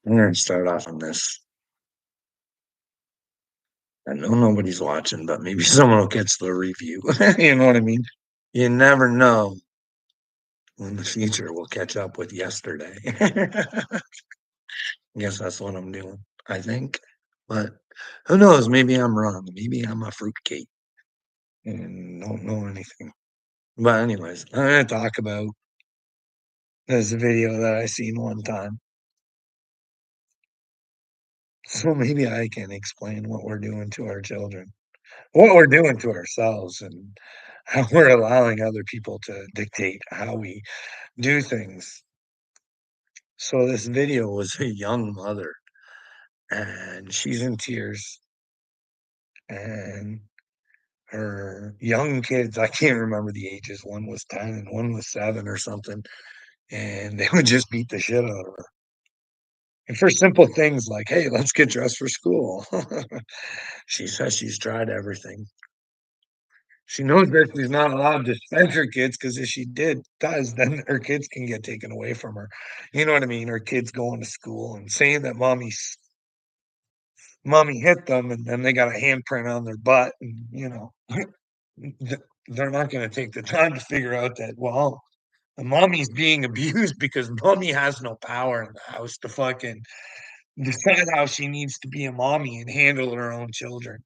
I'm gonna start off on this. I know nobody's watching, but maybe someone will catch the review. You know what I mean? You never know when the future will catch up with yesterday. I guess that's what I'm doing, I think. But who knows? Maybe I'm wrong. Maybe I'm a fruitcake and don't know anything. But anyways, I'm gonna talk about this video that I seen one time. So maybe I can explain what we're doing to our children, what we're doing to ourselves, and how we're allowing other people to dictate how we do things. So this video was a young mother, and she's in tears, and her young kids, I can't remember the ages, one was 10 and one was 7 or something, and they would just beat the shit out of her. And for simple things like, "Hey, let's get dressed for school." She says she's tried everything. She knows that she's not allowed to spank her kids because if she does, then her kids can get taken away from her. You know what I mean? Her kids going to school and saying that mommy hit them, and then they got a handprint on their butt, and, th they're not gonna take the time to figure out that, well, the mommy's being abused because mommy has no power in the house to fucking decide how she needs to be a mommy and handle her own children.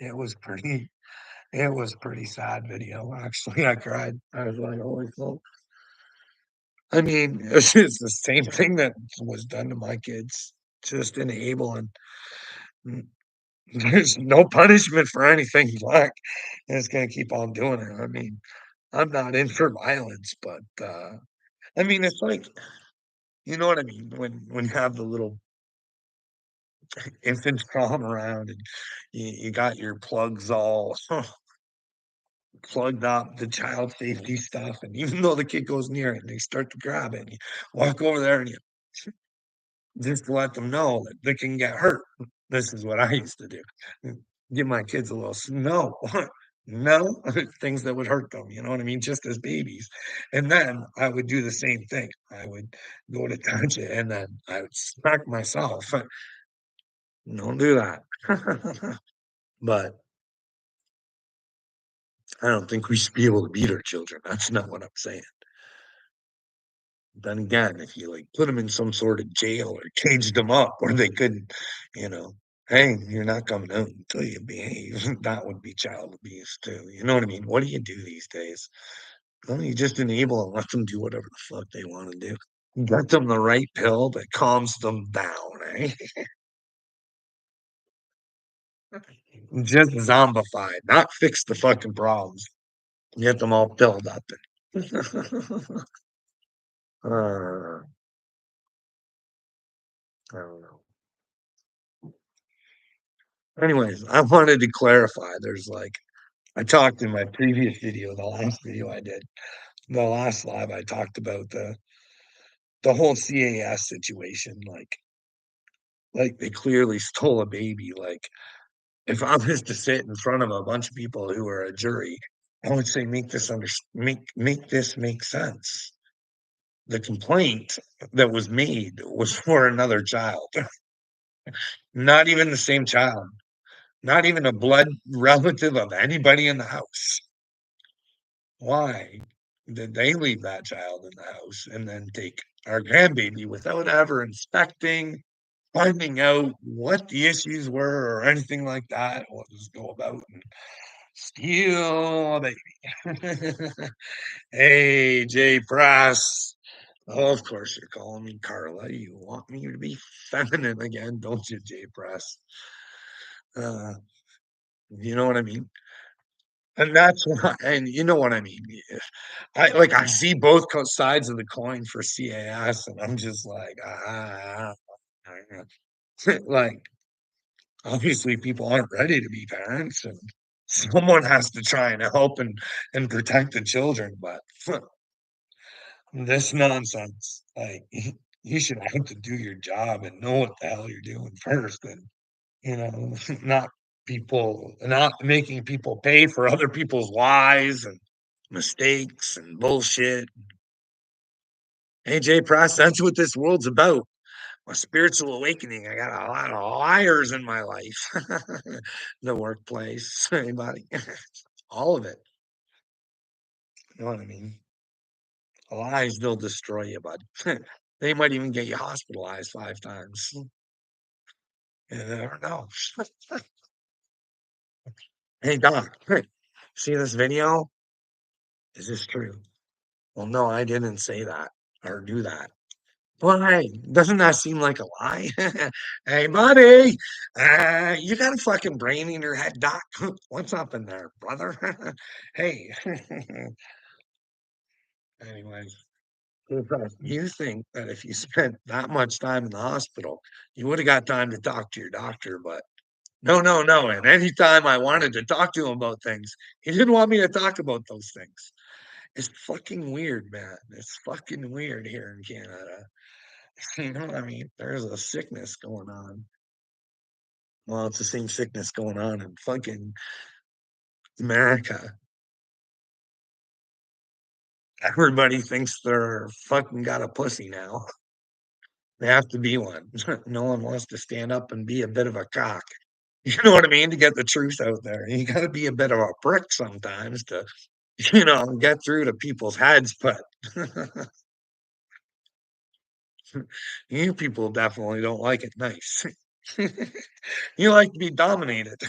It was pretty it was pretty sad video, actually. I cried. I was like, "Holy smoke." I mean, it's the same thing that was done to my kids, just enable and mm, there's no punishment for anything black, and it's gonna keep on doing it. I mean, I'm not in for violence, but, I mean, it's like, you know what I mean? When you have the little infants crawling around and you got your plugs all plugged up, the child safety stuff, and even though the kid goes near it and they start to grab it, and you walk over there and you just to let them know that they can get hurt. This is what I used to do. Give my kids a little no, no, things that would hurt them, you know what I mean? Just as babies. And then I would do the same thing. I would go to touch it and then I would smack myself. Don't do that. But I don't think we should be able to beat our children. That's not what I'm saying. Then again, if you like put them in some sort of jail or caged them up where they couldn't, you know, hey, you're not coming out until you behave. That would be child abuse too. You know what I mean? What do you do these days? Well, you just enable and let them do whatever the fuck they want to do. Get them the right pill that calms them down, eh? Just zombified, not fix the fucking problems. Get them all filled up. uh, I don't know. Anyways, I wanted to clarify. There's like I talked in my previous video, the last video I did, the last live, I talked about the whole CAS situation. Like they clearly stole a baby. Like if I was to sit in front of a bunch of people who are a jury, I would say make this make sense. The complaint that was made was for another child, not even the same child, not even a blood relative of anybody in the house. Why did they leave that child in the house and then take our grandbaby without ever inspecting, finding out what the issues were or anything like that? What was go about and steal a baby? Hey, Jay Press. Oh, of course you're calling me Carla. You want me to be feminine again, don't you, Jay Press? Uh, you know what I mean? And that's why, and you know what I mean. I see both sides of the coin for CAS, and I'm just like, like obviously people aren't ready to be parents, and someone has to try and help and protect the children. But this nonsense, like you should have to do your job and know what the hell you're doing first, and not not making people pay for other people's lies and mistakes and bullshit. AJ Price, that's what this world's about. a spiritual awakening. I got a lot of liars in my life. The workplace, anybody, all of it. You know what I mean? Lies will destroy you, bud. They might even get you hospitalized 5 times. You never know. Hey, doc, see this video? Is this true? Well, no, I didn't say that or do that. Well, hey, doesn't that seem like a lie? Hey, buddy, you got a fucking brain in your head, doc. What's up in there, brother? Hey, anyways, you think that if you spent that much time in the hospital, you would have got time to talk to your doctor, but no, no, no. And anytime I wanted to talk to him about things, he didn't want me to talk about those things. It's fucking weird, man. It's fucking weird here in Canada. You know what I mean? There's a sickness going on. Well, it's the same sickness going on in fucking America. Everybody thinks they're fucking got a pussy now. They have to be one. No one wants to stand up and be a bit of a cock. You know what I mean? To get the truth out there. You got to be a bit of a prick sometimes to, get through to people's heads. But you people definitely don't like it nice. You like to be dominated.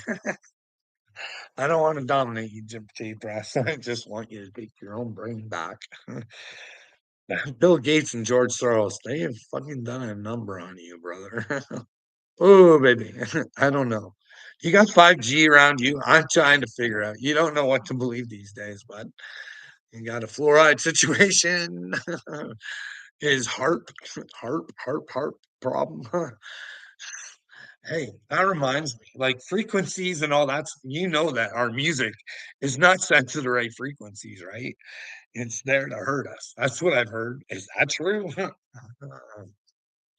I don't want to dominate you, Jim T. Press. I just want you to take your own brain back. Bill Gates and George Soros, they have fucking done a number on you, brother. Oh, baby. I don't know. You got 5G around you. I'm trying to figure out. You don't know what to believe these days, bud. You got a fluoride situation. Is heart problem. Hey, that reminds me, like frequencies and all that's, that our music is not set to the right frequencies, right? It's there to hurt us. That's what I've heard. Is that true?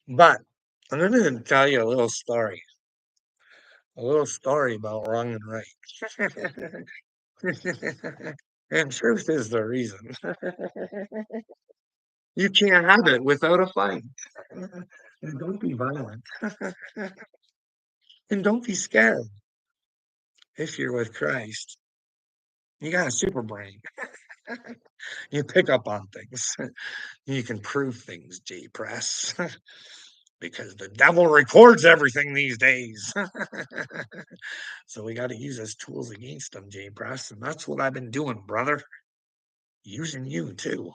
But I'm going to tell you a little story about wrong and right. And truth is the reason. You can't have it without a fight. And don't be violent. And don't be scared. If you're with Christ, you got a super brain. You pick up on things. You can prove things, J Press. Because the devil records everything these days. So we got to use his tools against him, J Press. And that's what I've been doing, brother. Using you too.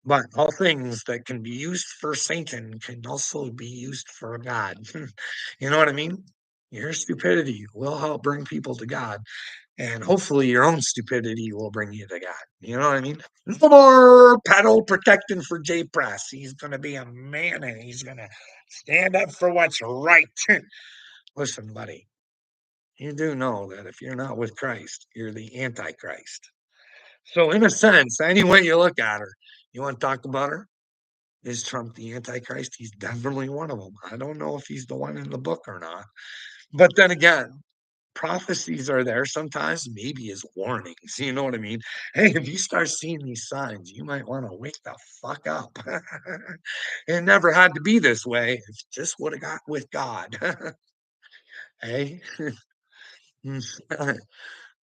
But all things that can be used for Satan can also be used for God. You know what I mean? Your stupidity will help bring people to God. And hopefully your own stupidity will bring you to God. You know what I mean? No more pedal protecting for J Press. He's going to be a man and he's going to stand up for what's right. Listen, buddy, you do know that if you're not with Christ, you're the Antichrist. So, in a sense, any way you look at her, you want to talk about her? Is Trump the Antichrist? He's definitely one of them. I don't know if he's the one in the book or not. But then again, prophecies are there sometimes, maybe as warnings. You know what I mean? Hey, if you start seeing these signs, you might want to wake the fuck up. It never had to be this way. It just would have got with God. Hey,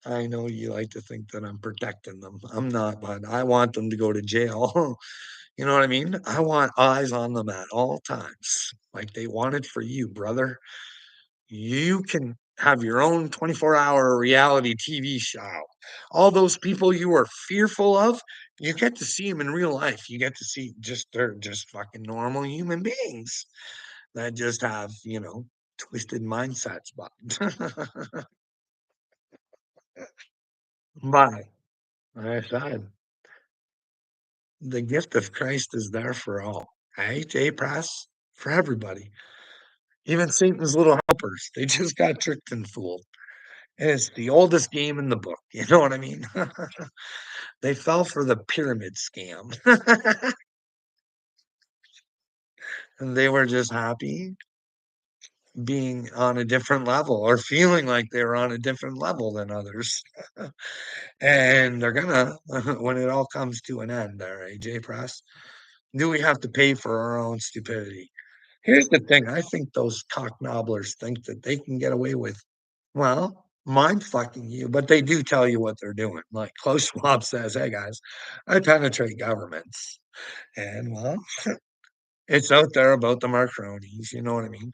I know you like to think that I'm protecting them. I'm not, but I want them to go to jail. You know what I mean? I want eyes on them at all times, like they wanted for you, brother. You can have your own 24-hour reality TV show. All those people you were fearful of, you get to see them in real life. You get to see they're just fucking normal human beings that just have, twisted mindsets. But, but like I said, the gift of Christ is there for all. Hey, J Press, for everybody. Even Satan's little helpers, they just got tricked and fooled. And it's the oldest game in the book. You know what I mean? They fell for the pyramid scam. And they were just happy being on a different level or feeling like they were on a different level than others. And they're gonna, when it all comes to an end, there, AJ Press, do we have to pay for our own stupidity? Here's the thing, I think those cock nobblers think that they can get away with, well, mind fucking you, but they do tell you what they're doing. Like Klaus Schwab says, "Hey guys, I penetrate governments." And well, it's out there about the Marcronis, you know what I mean?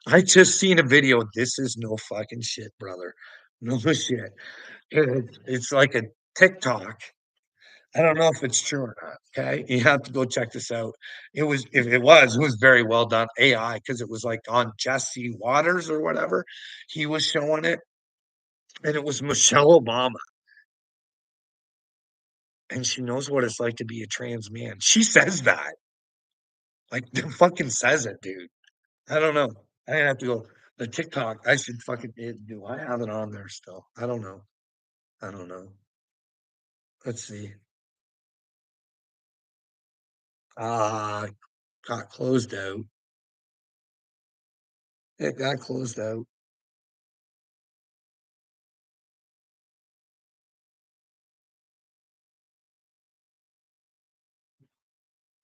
I just seen a video. This is no fucking shit, brother. No shit. It's like a TikTok. I don't know if it's true or not. Okay. You have to go check this out. If it was very well done AI because it was like on Jesse Waters or whatever. He was showing it, and it was Michelle Obama, and she knows what it's like to be a trans man. She says that, like, fucking says it, dude. I don't know. I have to go. The TikTok, I should fucking do. I have it on there still. I don't know. I don't know. Let's see. Ah, got closed out. It got closed out.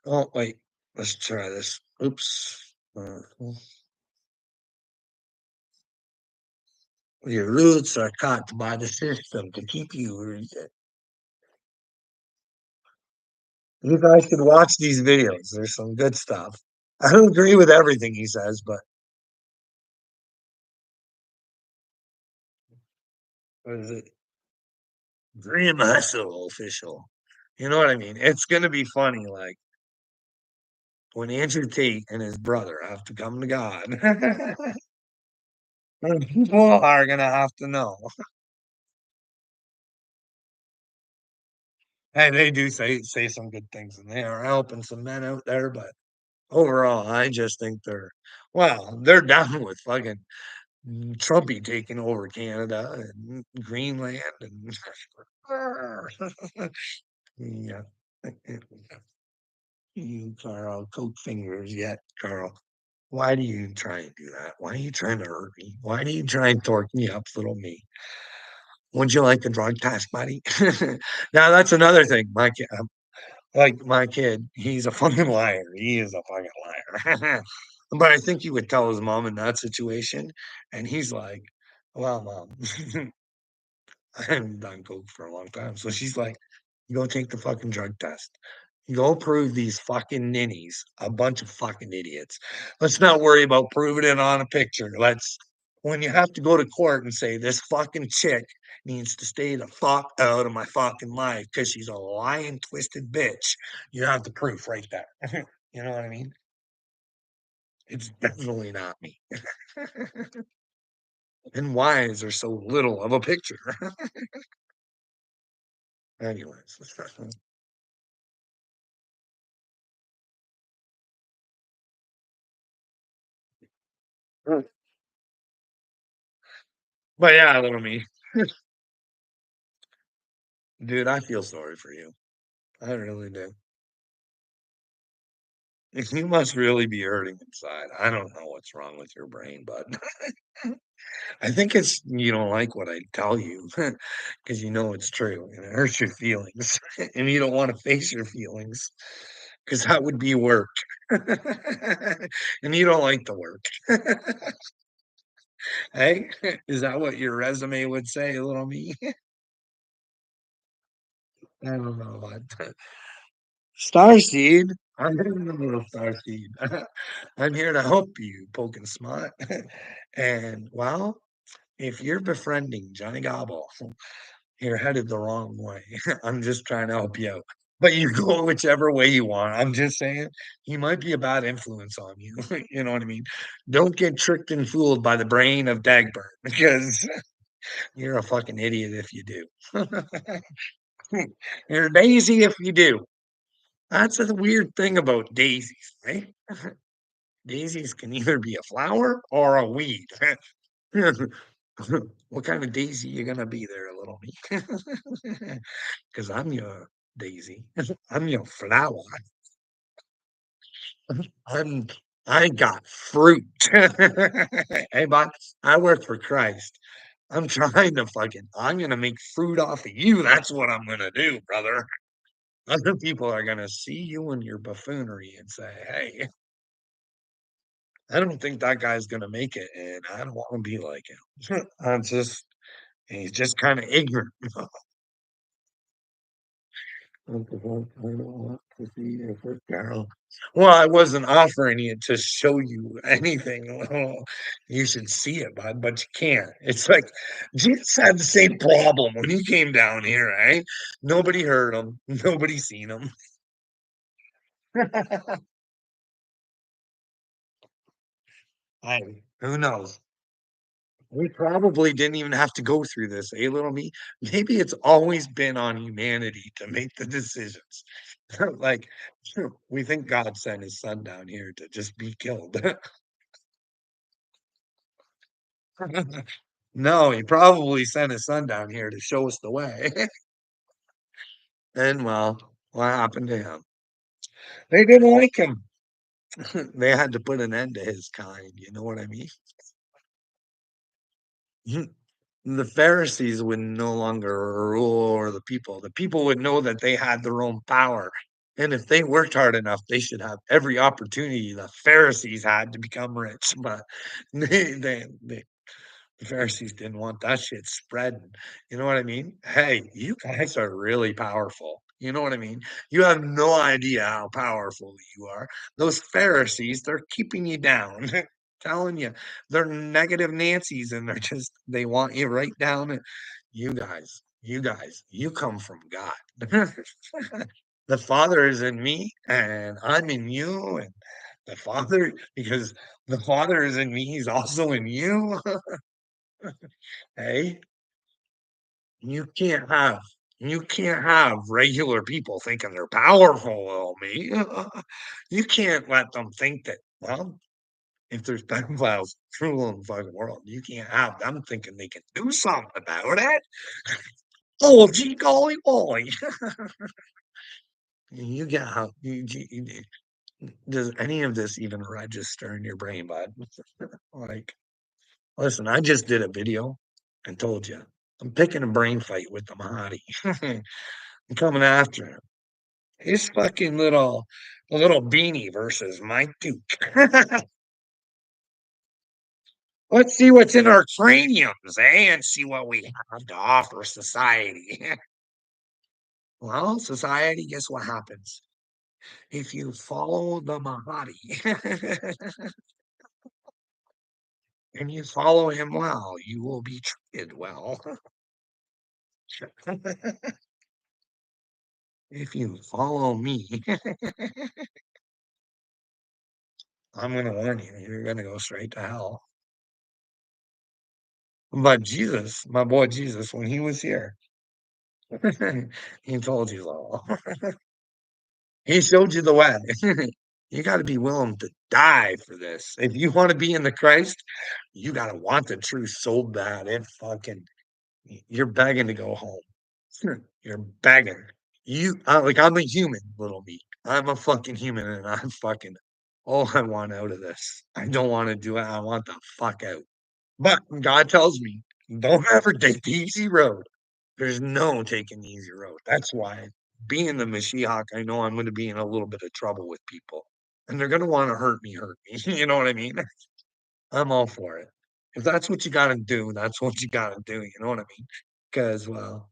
Oh, wait. Let's try this. Oops. Your roots are cut by the system to keep you. You guys should watch these videos. There's some good stuff. I don't agree with everything he says, but what is it? Dream Hustle official. You know what I mean? It's gonna be funny, like when Andrew Tate and his brother have to come to God. People are gonna have to know. Hey, they do say some good things, and they are helping some men out there. But overall, I just think they're down with fucking Trumpy taking over Canada and Greenland and yeah. You, Carl, coke fingers yet, Carl. Why do you try and do that? Why are you trying to hurt me? Why do you try and torque me up, little me? Would you like a drug test, buddy? Now that's another thing. My kid, he's a fucking liar. He is a fucking liar. But I think he would tell his mom in that situation, and he's like, "Well, mom, I haven't done coke for a long time." So she's like, "Go take the fucking drug test. Go prove these fucking ninnies a bunch of fucking idiots. Let's not worry about proving it on a picture. When you have to go to court and say this fucking chick needs to stay the fuck out of my fucking life because she's a lying, twisted bitch, you have the proof right there." You know what I mean? It's definitely not me. And why is there so little of a picture? Anyways. But yeah, little me. Dude, I feel sorry for you. I really do. You must really be hurting inside. I don't know what's wrong with your brain, but I think it's you don't like what I tell you because you know it's true and it hurts your feelings and you don't want to face your feelings because that would be work. And you don't like the work. Hey, is that what your resume would say, little me? I don't know. Starseed. I'm here to little Starseed. I'm here to help you, poking smart. And well, if you're befriending Johnny Gobble, you're headed the wrong way. I'm just trying to help you out. But you go whichever way you want. I'm just saying he might be a bad influence on you. You know what I mean? Don't get tricked and fooled by the brain of Dagburn because you're a fucking idiot if you do. You're Daisy if you do. That's the weird thing about daisies, right? Daisies can either be a flower or a weed. What kind of daisy you gonna be there, little me? Because I'm your daisy. I'm your flower. I'm I got fruit. Hey, but I work for Christ. I'm gonna make fruit off of you. That's what I'm gonna do, brother. Other people are gonna see you and your buffoonery and say, "Hey, I don't think that guy's gonna make it, and I don't wanna be like him. I'm just he's just kinda ignorant. What the fuck? I don't want to see your foot, Carol. Well, I wasn't offering it to show you anything. Oh, you should see it, bud, but you can't. It's like Jesus had the same problem when he came down here, right? Nobody heard him. Nobody seen him. Who knows? We probably didn't even have to go through this, eh, little me? Maybe it's always been on humanity to make the decisions. Like, we think God sent his son down here to just be killed. No, he probably sent his son down here to show us the way. And, well, what happened to him? They didn't like him. They had to put an end to his kind, you know what I mean? The Pharisees would no longer rule over the people. The people would know that they had their own power. And if they worked hard enough, they should have every opportunity the Pharisees had to become rich. But they the Pharisees didn't want that shit spreading. You know what I mean? Hey, you guys are really powerful. You know what I mean? You have no idea how powerful you are. Those Pharisees, they're keeping you down. Telling you, they're negative Nancy's and they're just, they want you right down. You guys, you come from God. The Father is in me and I'm in you. And the Father, because the Father is in me, He's also in you. Hey, you can't have you can't have regular people thinking they're powerful, little me. You can't let them think that, well, if there's pedophiles ruling the fucking world, you can't have them thinking they can do something about it. Oh, gee golly boy. You get how does any of this even register in your brain, bud? Like, listen, I just did a video and told you I'm picking a brain fight with the Mahadi. I'm coming after him. His fucking little beanie versus my Duke. Let's see what's in our craniums, eh? And see what we have to offer society. Well, society, guess what happens? If you follow the Mahadi and you follow him well, you will be treated well. If you follow me, I'm going to warn you, you're going to go straight to hell. But Jesus, my boy Jesus, when he was here, he told you all. He showed you the way. You got to be willing to die for this. If you want to be in the Christ, you got to want the truth so bad. It fucking, you're begging to go home. You're begging. Like, I'm a human, little me. I'm a fucking human, and I'm fucking all I want out of this. I don't want to do it. I want the fuck out. But God tells me, don't ever take the easy road. There's no taking the easy road. That's why being the Mashiach, I know I'm going to be in a little bit of trouble with people. And they're going to want to hurt me, hurt me. You know what I mean? I'm all for it. If that's what you got to do, that's what you got to do. You know what I mean? Because, well,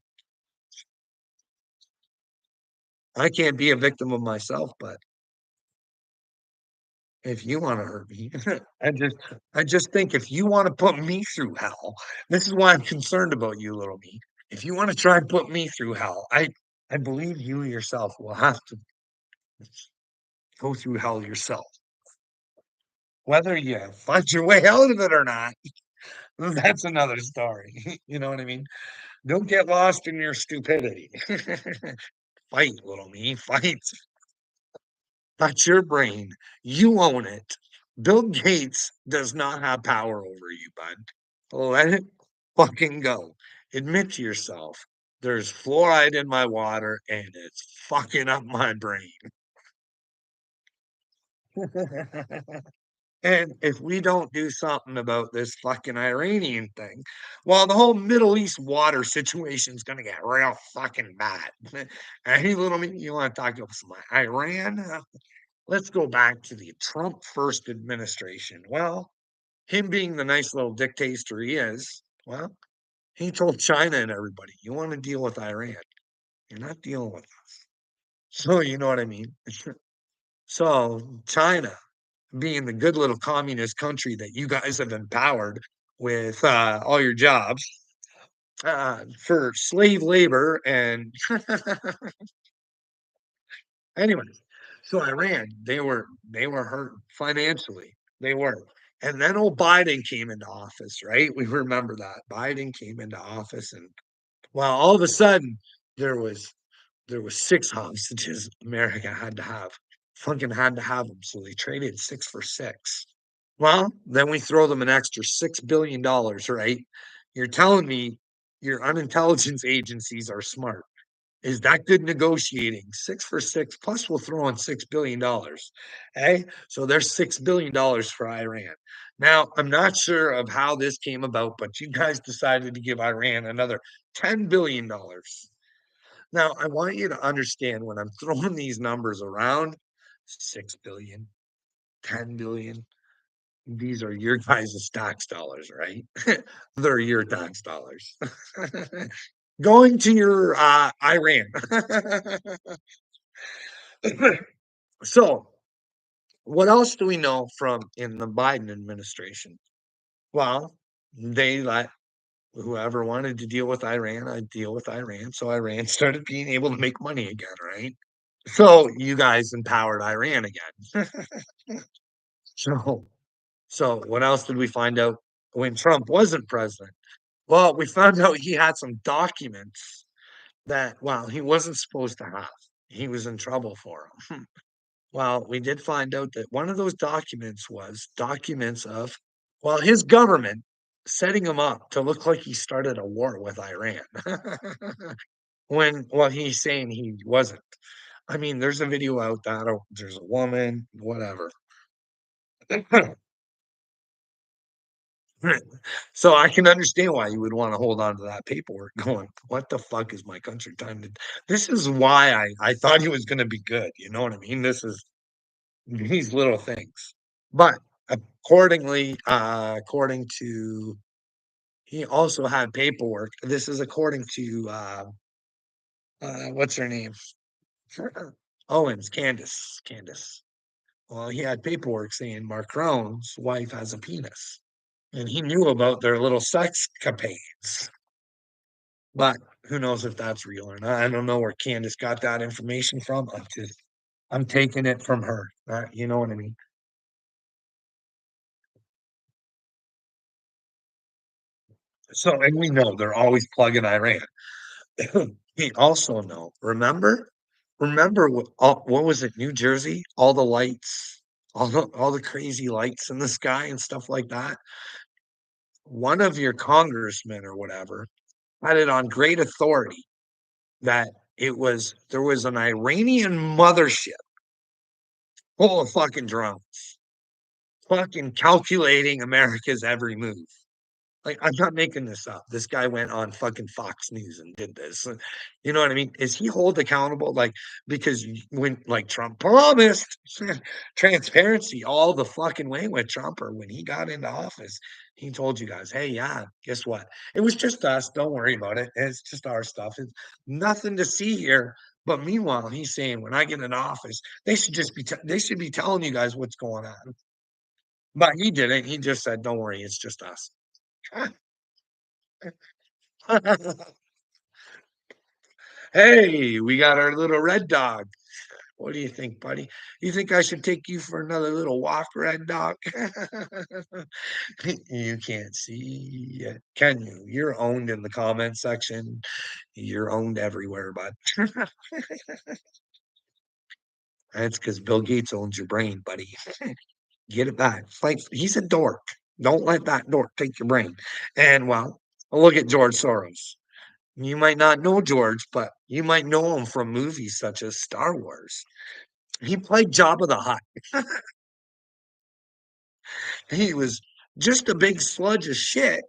I can't be a victim of myself, but if you want to hurt me, I just I just think if you want to put me through hell, this is why I'm concerned about you, little me. If you want to try and put me through hell, I believe you yourself will have to go through hell yourself. Whether you find your way out of it or not, that's another story. You know what I mean? Don't get lost in your stupidity. Fight, little me, fight. That's your brain. You own it. Bill Gates does not have power over you, bud. Let it fucking go. Admit to yourself, there's fluoride in my water and it's fucking up my brain. And if we don't do something about this fucking Iranian thing, well, the whole Middle East water situation is going to get real fucking bad. Hey, little me, you want to talk to some Iran? let's go back to the Trump first administration. Well, him being the nice little dictator he is, well, he told China and everybody, you want to deal with Iran, you're not dealing with us. So, you know what I mean? So, China, being the good little communist country that you guys have empowered with all your jobs for slave labor and anyways, so Iran, they were hurt financially. They were. And then old Biden came into office, right? We remember that. Biden came into office and well, all of a sudden there was six hostages America had to have. Fucking had to have them. So they traded six for six. Well, then we throw them an extra $6 billion, right? You're telling me your unintelligence agencies are smart. Is that good negotiating? Six for six, plus we'll throw in $6 billion. Hey, so there's $6 billion for Iran. Now, I'm not sure of how this came about, but you guys decided to give Iran another $10 billion. Now, I want you to understand when I'm throwing these numbers around 6 billion, 10 billion, these are your guys' tax dollars, right? They're your tax dollars. Going to your Iran. So, what else do we know from in the Biden administration? Well, they let whoever wanted to deal with Iran, deal with Iran. So Iran started being able to make money again, right? So you guys empowered Iran again. So, so what else did we find out when Trump wasn't president? Well, we found out he had some documents that, well, he wasn't supposed to have. He was in trouble for them. Well, we did find out that one of those documents was documents of, well, his government setting him up to look like he started a war with Iran. When, well, he's saying he wasn't. I mean, there's a video out that there's a woman, whatever. So I can understand why you would want to hold on to that paperwork going, what the fuck is my country time to this is why I thought he was gonna be good. You know what I mean? This is these little things. But according to he also had paperwork. This is according to what's her name? Owens, Candace. Well, he had paperwork saying Macron's wife has a penis. And he knew about their little sex capades. But who knows if that's real or not? I don't know where Candace got that information from. I'm taking it from her. You know what I mean? So, and we know they're always plugging Iran. We also know. Remember what was it? New Jersey, all the lights, all the crazy lights in the sky and stuff like that. One of your congressmen or whatever had it on great authority that there was an Iranian mothership full of fucking drones, fucking calculating America's every move. Like, I'm not making this up. This guy went on fucking Fox News and did this. You know what I mean? Is he hold accountable? Like, because when like Trump promised transparency all the fucking way with Trump or when he got into office, he told you guys, hey, yeah, guess what? It was just us. Don't worry about it. It's just our stuff. It's nothing to see here. But meanwhile, he's saying when I get in office, they should just they should be telling you guys what's going on. But he didn't. He just said, don't worry, it's just us. Hey, we got our little red dog. What do you think, buddy? You think I should take you for another little walk, red dog? You can't see it, can you? You're owned in the comment section. You're owned everywhere, bud. That's because Bill Gates owns your brain, buddy. Get it back. Like he's a dork. Don't let that dork take your brain. And well, look at George Soros. You might not know George, but you might know him from movies such as Star Wars. He played Jabba the Hutt. He was just a big sludge of shit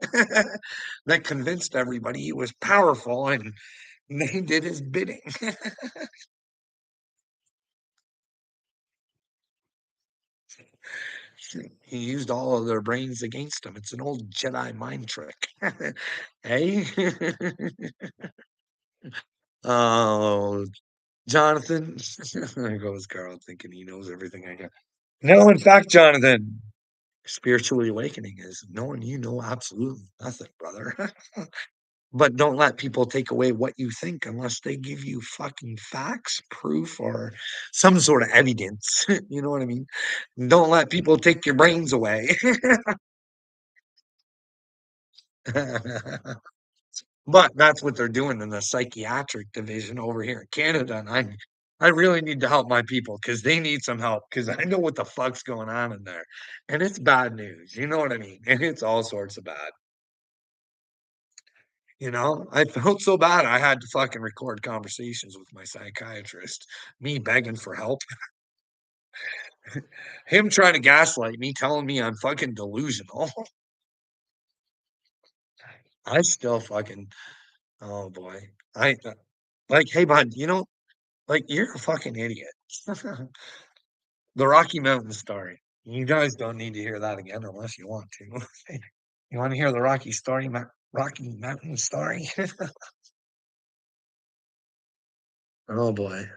that convinced everybody he was powerful and they did his bidding. He used all of their brains against him. It's an old Jedi mind trick. Hey? Oh, Jonathan. There goes Carl thinking he knows everything I got. No, in fact, Jonathan, spiritual awakening is knowing you know absolutely nothing, brother. But don't let people take away what you think unless they give you fucking facts, proof, or some sort of evidence. You know what I mean? Don't let people take your brains away. But that's what they're doing in the psychiatric division over here in Canada, and I really need to help my people because they need some help because I know what the fuck's going on in there, and it's bad news. You know what I mean? And it's all sorts of bad. You know, I felt so bad. I had to fucking record conversations with my psychiatrist, me begging for help, him trying to gaslight me, telling me I'm fucking delusional. I still fucking, oh boy, like, hey bud, you know, like you're a fucking idiot. The Rocky Mountain story. You guys don't need to hear that again unless you want to. You want to hear the Rocky Mountain story? Oh boy.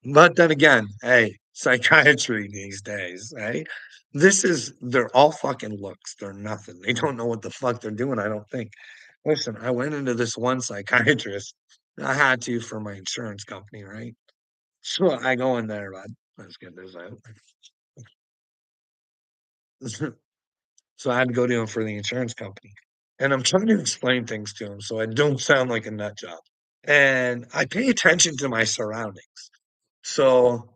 But then again, hey, psychiatry these days, hey, they're all fucking looks. They're nothing. They don't know what the fuck they're doing, I don't think. Listen, I went into this one psychiatrist. I had to for my insurance company, right? So I go in there, bud. Let's get this out. So I had to go to him for the insurance company. And I'm trying to explain things to him so I don't sound like a nut job. And I pay attention to my surroundings. So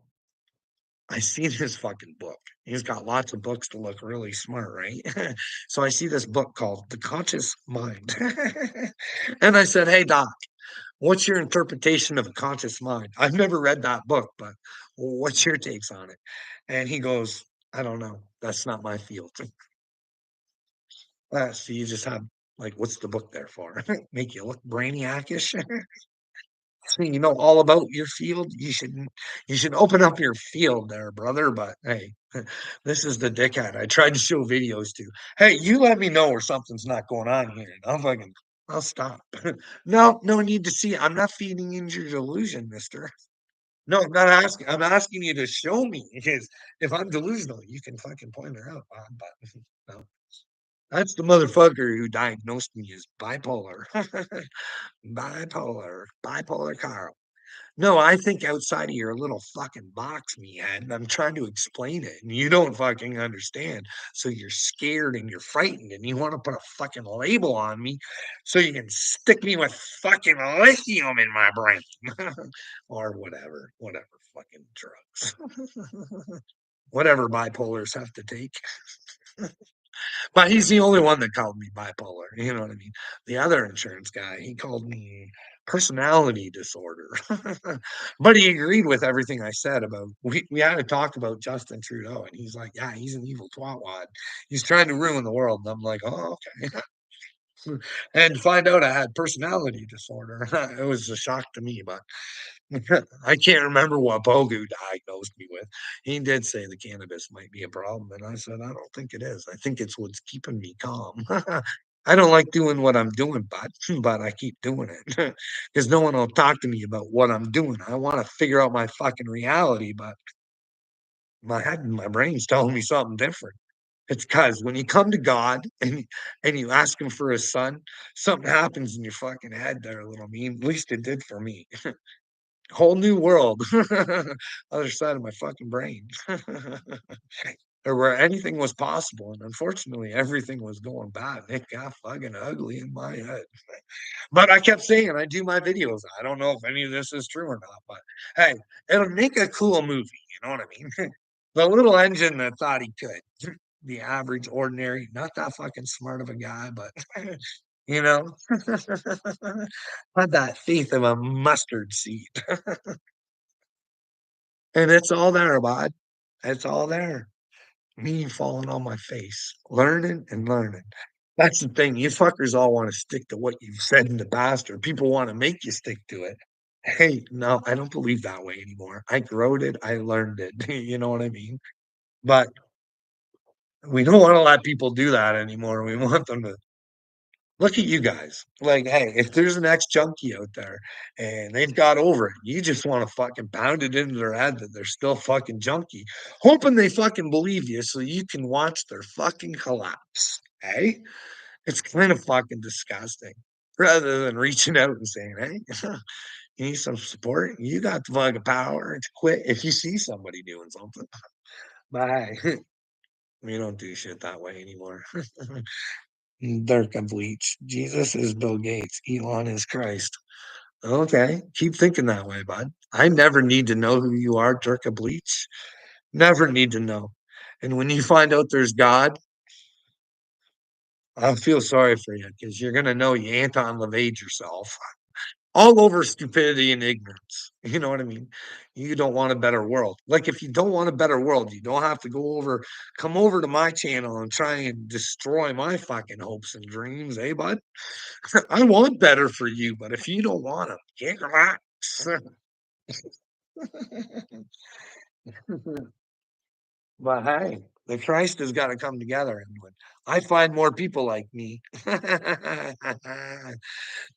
I see this fucking book. He's got lots of books to look really smart, right? So I see this book called The Conscious Mind. And I said, "Hey, Doc, what's your interpretation of a conscious mind? I've never read that book, but what's your takes on it?" And he goes, "I don't know. That's not my field." So you just have like, what's the book there for? Make you look brainiacish? So you know all about your field. You should open up your field there, brother. But hey, this is the dickhead. I tried to show videos to. Hey, you let me know where something's not going on here. And I'll stop. No, no need to see. I'm not feeding into your delusion, mister. No, I'm not asking. I'm asking you to show me because if I'm delusional, you can fucking point it out. But no. That's the motherfucker who diagnosed me as bipolar. Bipolar Carl. No, I think outside of your little fucking box, meathead, and I'm trying to explain it, and you don't fucking understand. So you're scared and you're frightened, and you want to put a fucking label on me so you can stick me with fucking lithium in my brain. Or whatever fucking drugs. Whatever bipolars have to take. But he's the only one that called me bipolar, you know what I mean? The other insurance guy, he called me personality disorder. But he agreed with everything I said about we had to talk about Justin Trudeau, and he's like, "Yeah, he's an evil twatwad. He's trying to ruin the world." And I'm like, "Oh, okay." And find out I had personality disorder. It was a shock to me, but I can't remember what Bogu diagnosed me with. He did say the cannabis might be a problem, and I said, I don't think it is. I think it's what's keeping me calm. I don't like doing what I'm doing, but I keep doing it because no one will talk to me about what I'm doing. I want to figure out my fucking reality, but my head and my brain's telling me something different. It's because when you come to God and you ask Him for His Son, something happens in your fucking head there, little mean. At least it did for me. Whole new world, other side of my fucking brain, or where anything was possible, and unfortunately, everything was going bad. It got fucking ugly in my head. But I kept saying, I do my videos. I don't know if any of this is true or not, but hey, it'll make a cool movie. You know what I mean? The little engine that thought he could. The average, ordinary, not that fucking smart of a guy, but you know, had that faith of a mustard seed. And it's all there, bud. It's all there. Me falling on my face, learning and learning. That's the thing. You fuckers all want to stick to what you've said in the past, or people want to make you stick to it. Hey, no, I don't believe that way anymore. I growed it, I learned it. You know what I mean? But We don't wanna let people do that anymore. We want them to look at you guys. Like, hey, if there's an ex-junkie out there and they've got over it, you just wanna fucking pound it into their head that they're still fucking junkie, hoping they fucking believe you so you can watch their fucking collapse, eh? It's kind of fucking disgusting. Rather than reaching out and saying, "Hey, you need some support? You got the fucking power to quit if you see somebody doing something." Bye. We don't do shit that way anymore. Dirk and Bleach. Jesus is Bill Gates. Elon is Christ. Okay, keep thinking that way, bud. I never need to know who you are, Dirk and Bleach. Never need to know. And when you find out there's God, I feel sorry for you because you're gonna know you Anton LaVeyed yourself. All over stupidity and ignorance. You know what I mean? You don't want a better world. Like if you don't want a better world, you don't have to come over to my channel and try and destroy my fucking hopes and dreams, eh, bud? I want better for you, but if you don't want them, get relaxed. But hey, the Christ has got to come together. And when I find more people like me,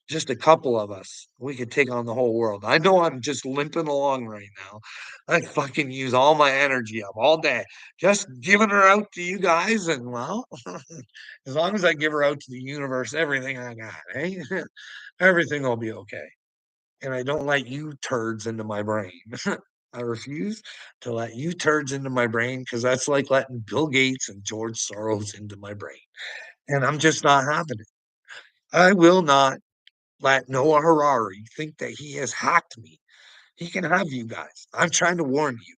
just a couple of us, we could take on the whole world. I know I'm just limping along right now. I fucking use all my energy up all day, just giving her out to you guys. And well, as long as I give her out to the universe, everything I got, eh? Everything will be okay. And I don't let you turds into my brain. I refuse to let you turds into my brain because that's like letting Bill Gates and George Soros into my brain. And I'm just not having it. I will not let Noah Harari think that he has hacked me. He can have you guys. I'm trying to warn you.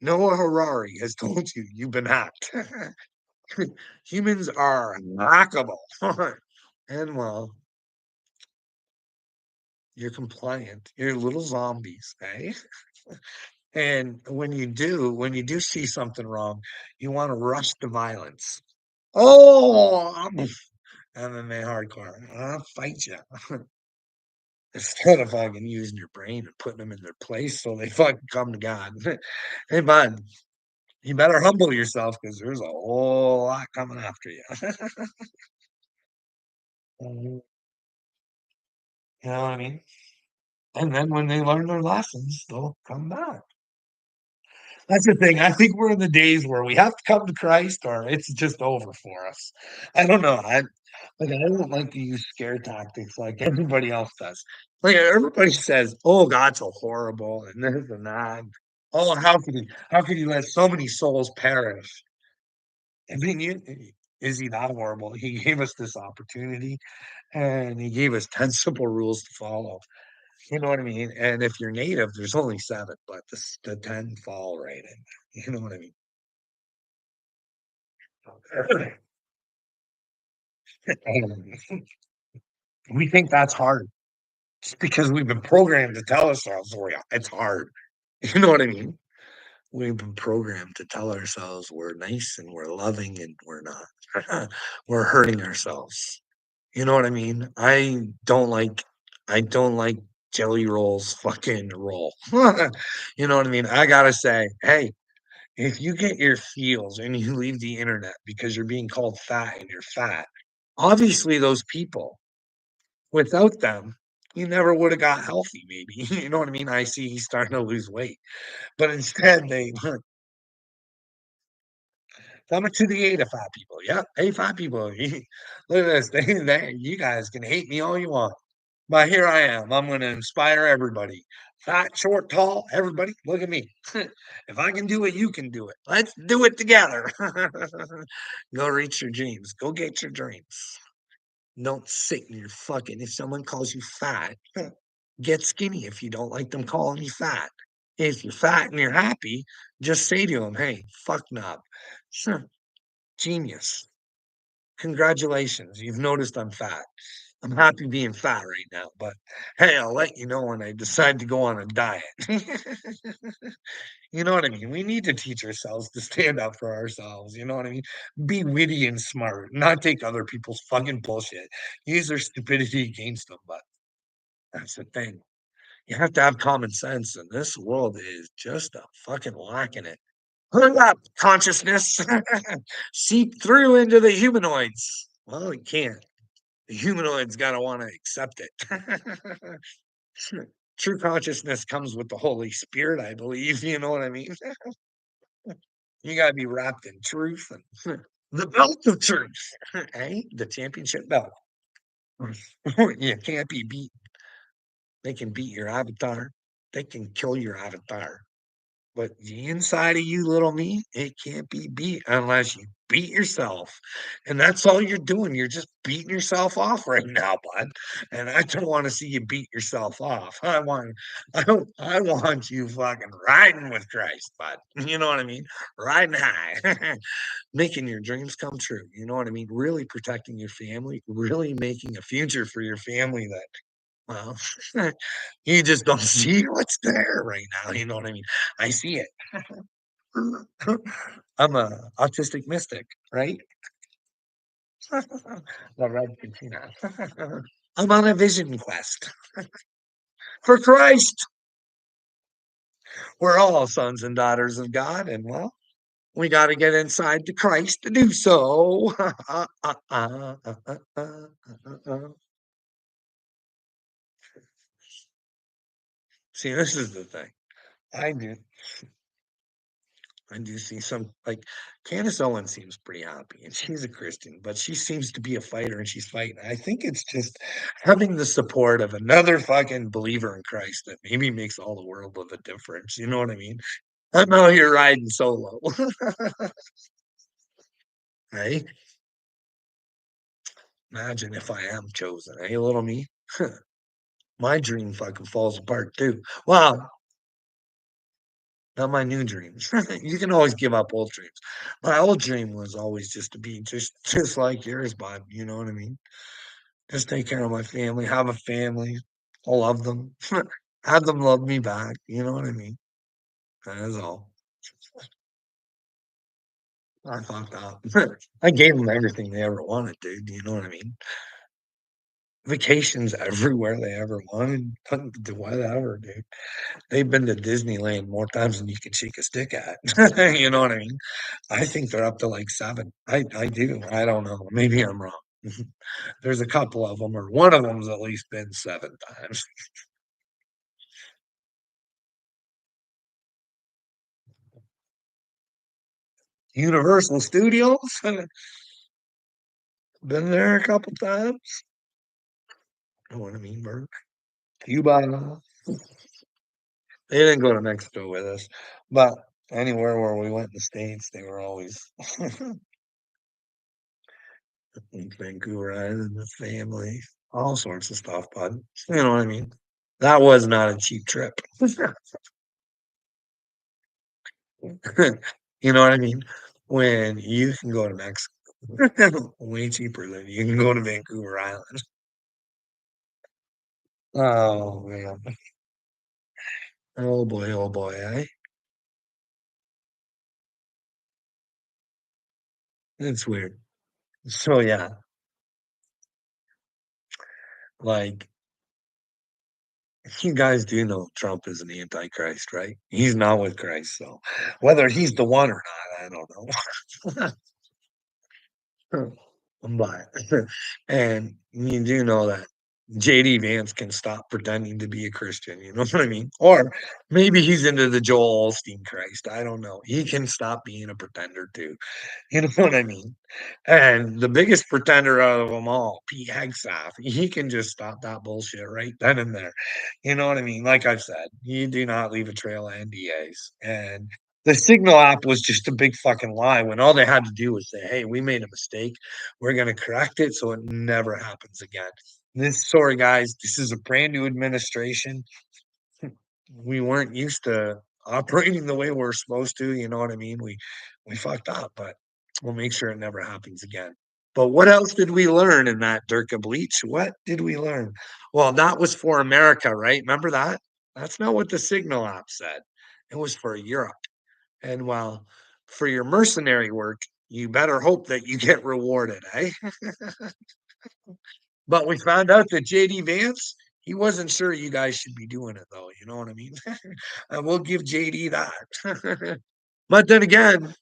Noah Harari has told you you've been hacked. Humans are hackable. And well, you're compliant. You're little zombies, eh? And when you do see something wrong, you want to rush to violence. Oh, MMA hardcore. I'll fight you. Instead of fucking using your brain and putting them in their place so they fucking come to God. Hey, bud, you better humble yourself because there's a whole lot coming after you. Mhm. You know what I mean? And then when they learn their lessons, they'll come back. That's the thing. I think we're in the days where we have to come to Christ or it's just over for us. I don't know. I don't like to use scare tactics like everybody else does. Like everybody says, "Oh, God's so horrible," and this and that. Oh, how could you let so many souls perish? I mean, is he that horrible? He gave us this opportunity, and he gave us 10 simple rules to follow. You know what I mean? And if you're native, there's only seven, but the 10 fall right in there. You know what I mean? And we think that's hard just because we've been programmed to tell ourselves, "Oh, yeah, it's hard." You know what I mean? We've been programmed to tell ourselves we're nice and we're loving and we're not. We're hurting ourselves. You know what I mean? I don't like jelly rolls fucking roll. You know what I mean? I gotta say, hey, if you get your feels and you leave the internet because you're being called fat and you're fat, obviously those people, without them, you never would have got healthy, maybe. You know what I mean? I see he's starting to lose weight. But instead they coming to the aid of fat people. Yeah, hey fat people. Look at this. You guys can hate me all you want. But here I am. I'm going to inspire everybody. Fat, short, tall, everybody, look at me. If I can do it, you can do it. Let's do it together. Go reach your dreams. Go get your dreams. Don't sit in your fucking. If someone calls you fat, get skinny if you don't like them calling you fat. If you're fat and you're happy, just say to them, hey, fuck knob. Sure, genius. Congratulations. You've noticed I'm fat. I'm happy being fat right now, but hey, I'll let you know when I decide to go on a diet. You know what I mean? We need to teach ourselves to stand up for ourselves. You know what I mean? Be witty and smart, not take other people's fucking bullshit. Use their stupidity against them. But that's the thing. You have to have common sense, and this world is just a fucking lacking it. Hurry up, consciousness. Seep through into the humanoids. Well, it can't. The humanoids got to want to accept it. True consciousness comes with the Holy Spirit, I believe. You know what I mean? You got to be wrapped in truth and the belt of truth, eh? The championship belt. You can't be beat. They can beat your avatar. They can kill your avatar. But the inside of you, little me, it can't be beat unless you beat yourself. And that's all you're doing. You're just beating yourself off right now, bud. And I don't want to see you beat yourself off. I want you fucking riding with Christ, bud. You know what I mean? Riding high. Making your dreams come true. You know what I mean? Really protecting your family, really making a future for your family that well, you just don't see what's there right now, you know what I mean? I see it. I'm a autistic mystic, right? The red patina. I'm on a vision quest for Christ. We're all sons and daughters of God, and well, we got to get inside to Christ to do so. See, this is the thing. I do I do see some like Candace Owens seems pretty happy and she's a Christian, but she seems to be a fighter and she's fighting. I think it's just having the support of another fucking believer in Christ that maybe makes all the world of a difference. You know what I mean? I'm out here riding solo. Right? Imagine if I am chosen. Hey, little me. My dream fucking falls apart too. Wow, not my new dreams. You can always give up old dreams. My old dream was always just to be just like yours, Bob. You know what I mean? Just take care of my family, have a family. I love them. Have them love me back. You know what I mean? That is all. I fucked up. I gave them everything they ever wanted, dude. You know what I mean? Vacations everywhere they ever wanted. Do whatever, dude. They've been to Disneyland more times than you can shake a stick at. You know what I mean? I think they're up to like seven. I do. I don't know. Maybe I'm wrong. There's a couple of them, or one of them's at least been seven times. Universal Studios. Been there a couple times. You know what I mean, Bert? Cuba. They didn't go to Mexico with us, but anywhere where we went in the States, they were always in Vancouver Island, the family, all sorts of stuff, bud. You know what I mean? That was not a cheap trip. You know what I mean? When you can go to Mexico way cheaper than you can go to Vancouver Island. Oh man. Oh boy, eh? It's weird. So yeah, like you guys do know Trump is an antichrist, right? He's not with Christ, so whether he's the one or not, I don't know. But and you do know that JD Vance can stop pretending to be a Christian, you know what I mean? Or maybe he's into the Joel Osteen Christ. I don't know. He can stop being a pretender too. You know what I mean? And the biggest pretender out of them all, Pete Hegseth, he can just stop that bullshit right then and there. You know what I mean? Like I've said, you do not leave a trail of NDAs. And the Signal app was just a big fucking lie when all they had to do was say, hey, we made a mistake. We're going to correct it so it never happens again. Sorry, guys, this is a brand new administration. We weren't used to operating the way we're supposed to. You know what I mean? We fucked up, but we'll make sure it never happens again. But what else did we learn in that Durka bleach? What did we learn? Well, that was for America, right? Remember that? That's not what the Signal app said. It was for Europe. And well, for your mercenary work, you better hope that you get rewarded, eh? But we found out that JD Vance, he wasn't sure you guys should be doing it though. You know what I mean? And we'll give JD that. But then again,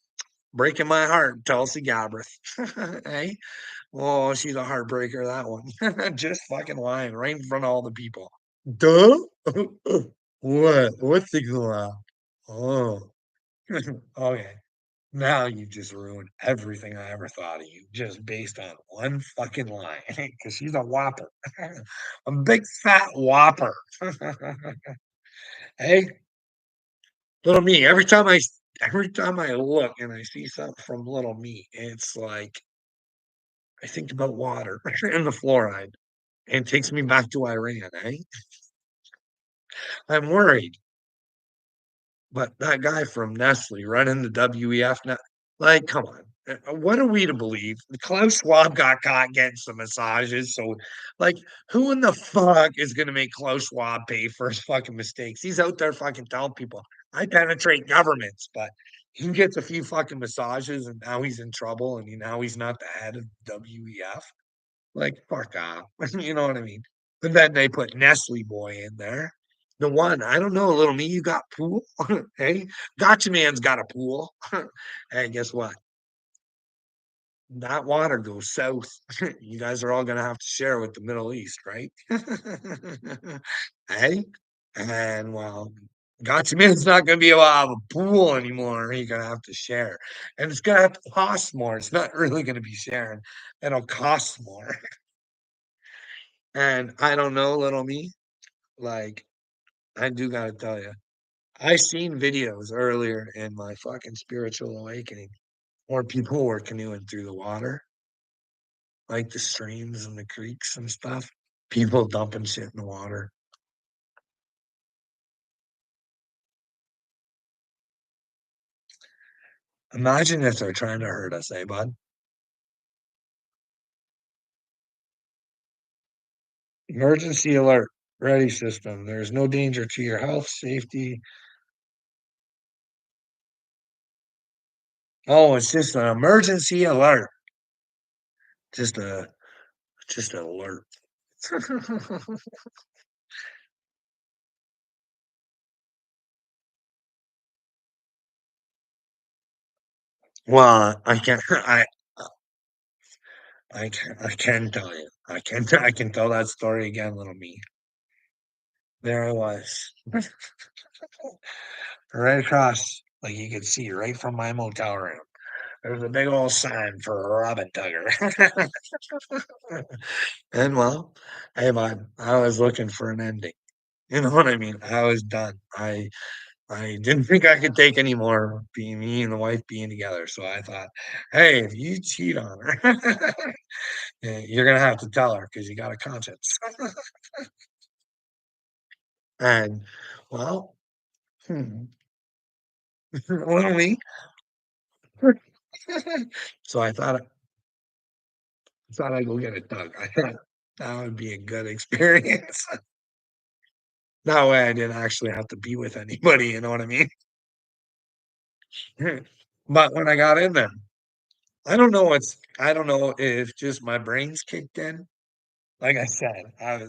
breaking my heart, Tulsi Gabbard. Hey, oh, she's a heartbreaker, that one. Just fucking lying right in front of all the people. Duh? What? What's the glove? Oh, okay. Now you just ruined everything I ever thought of you just based on one fucking lie. Because she's a whopper. A big fat whopper. Hey, little me. Every time I look and I see something from little me, it's like I think about water and the fluoride. And it takes me back to Iran, eh? I'm worried. But that guy from Nestle running the WEF now, like, come on. What are we to believe? Klaus Schwab got caught getting some massages. So, like, who in the fuck is going to make Klaus Schwab pay for his fucking mistakes? He's out there fucking telling people, I penetrate governments, but he gets a few fucking massages and now he's in trouble and now he's not the head of WEF. Like, fuck off. You know what I mean? But then they put Nestle Boy in there. The one, I don't know, little me, you got pool? Hey, Gotcha Man's got a pool. Hey, guess what? That water goes south. You guys are all gonna have to share with the Middle East, right? Hey? And well, Gotcha Man's not gonna be able to have a pool anymore. You're gonna have to share. And it's gonna have to cost more. It's not really gonna be sharing. It'll cost more. And I don't know, little me. Like, I do gotta tell you, I seen videos earlier in my fucking spiritual awakening where people were canoeing through the water, like the streams and the creeks and stuff. People dumping shit in the water. Imagine if they're trying to hurt us, eh, bud? Emergency alert, ready system. There's no danger to your health, safety. Oh, it's just an emergency alert. Just a just an alert. Well, I can't. I can tell you. I can tell that story again, little me. There I was, right across, like you could see right from my motel room. There was a big old sign for a Robin Tugger. And well, hey man, I was looking for an ending. You know what I mean? I was done. I didn't think I could take any more being me and the wife being together. So I thought, hey, if you cheat on her, you're gonna have to tell her because you got a conscience. And well, hmm, only so I thought I'd go get it dug. I thought that would be a good experience. That way I didn't actually have to be with anybody, you know what I mean? But when I got in there, I don't know if just my brains kicked in. Like I said, I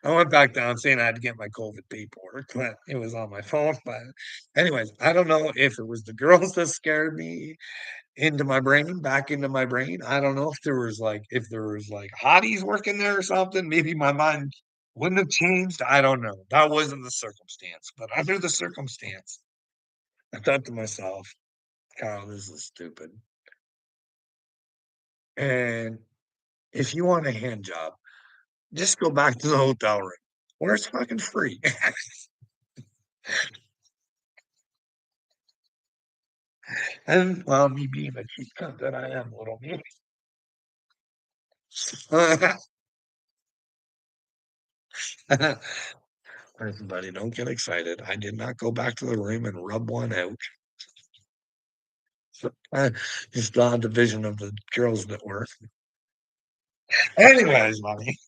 went back down saying I had to get my COVID paperwork, but it was on my phone. But anyways, I don't know if it was the girls that scared me into my brain, back into my brain. I don't know if there was like hotties working there or something. Maybe my mind wouldn't have changed. I don't know. That wasn't the circumstance. But under the circumstance, I thought to myself, Kyle, this is stupid. And if you want a hand job, just go back to the hotel room where it's fucking free. And well, me being a cheap cunt that I am, little me. Everybody, don't get excited. I did not go back to the room and rub one out. I just saw the vision of the girls that were. Anyways, money.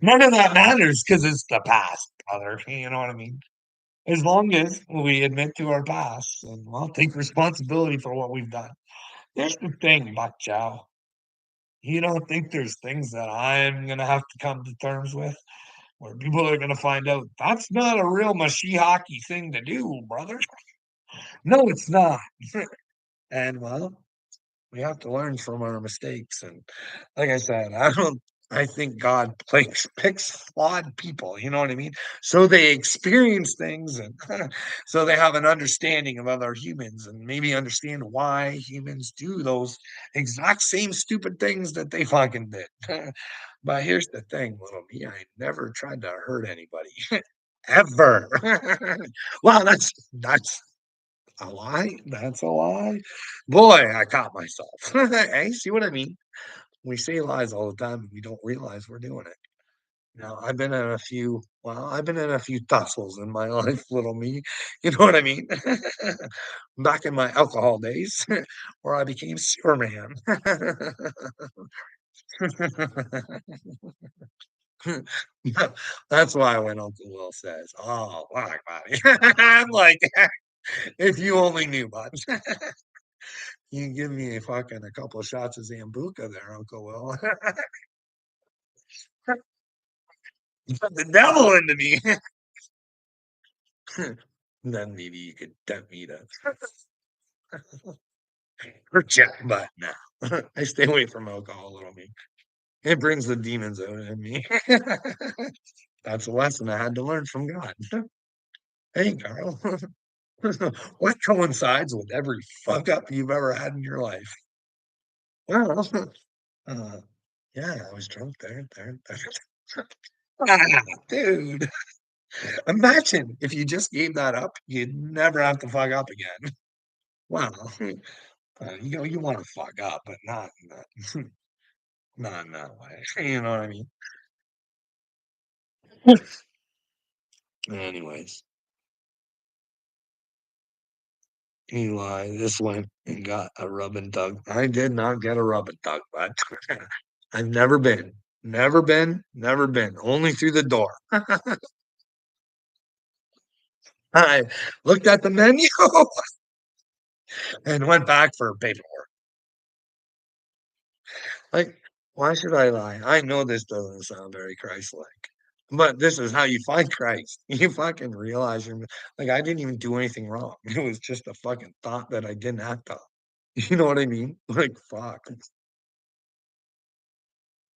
None of that matters because it's the past, brother. You know what I mean? As long as we admit to our past and well take responsibility for what we've done. Here's the thing, Buck Chow. You don't think there's things that I'm gonna have to come to terms with? where people are gonna find out that's not a real Mashiach-y thing to do, brother. No, it's not. And well, we have to learn from our mistakes. And like I said, I think God picks flawed people, you know what I mean? So they experience things and so they have an understanding of other humans and maybe understand why humans do those exact same stupid things that they fucking did. But here's the thing, little me, I never tried to hurt anybody. Ever. Well, that's a lie? That's a lie? Boy, I caught myself. Hey, see what I mean? We say lies all the time and we don't realize we're doing it. Now, I've been in a few tussles in my life, little me. You know what I mean? Back in my alcohol days, where I became Superman. That's why when Uncle Will says, "Oh, black body," I'm like, if you only knew, bud. You give me a couple of shots of Zambuca there, Uncle Will. You put the devil into me. Then maybe you could tempt me to hurt you, but no. I stay away from alcohol, little me. It brings the demons out in me. That's a lesson I had to learn from God. Hey, Carl. What coincides with every fuck up you've ever had in your life? Well, uh, yeah, I was drunk there. Ah, dude. Imagine if you just gave that up, you'd never have to fuck up again. Well, you want to fuck up, but not in that way. You know what I mean? Anyways, Eli, this went and got a rub and tug. I did not get a rub and tug, but I've never been, only through the door. I looked at the menu and went back for paperwork. Like, why should I lie? I know this doesn't sound very Christ-like, but this is how you find Christ. You fucking realize like, I didn't even do anything wrong. It was just a fucking thought that I didn't act on. You know what I mean? Like, fuck.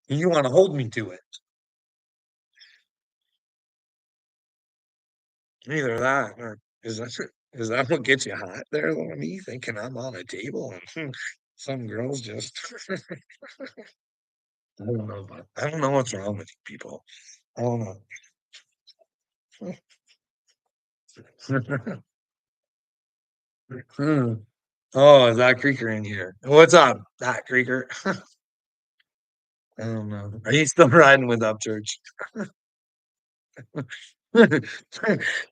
You wanna hold me to it. Either that or is that what gets you hot there, little me, thinking I'm on a table and some girls just I don't know what's wrong with you people. I don't know. Hmm. Oh, is that Creaker in here? What's up, that Creaker? I don't know. Are you still riding with Upchurch?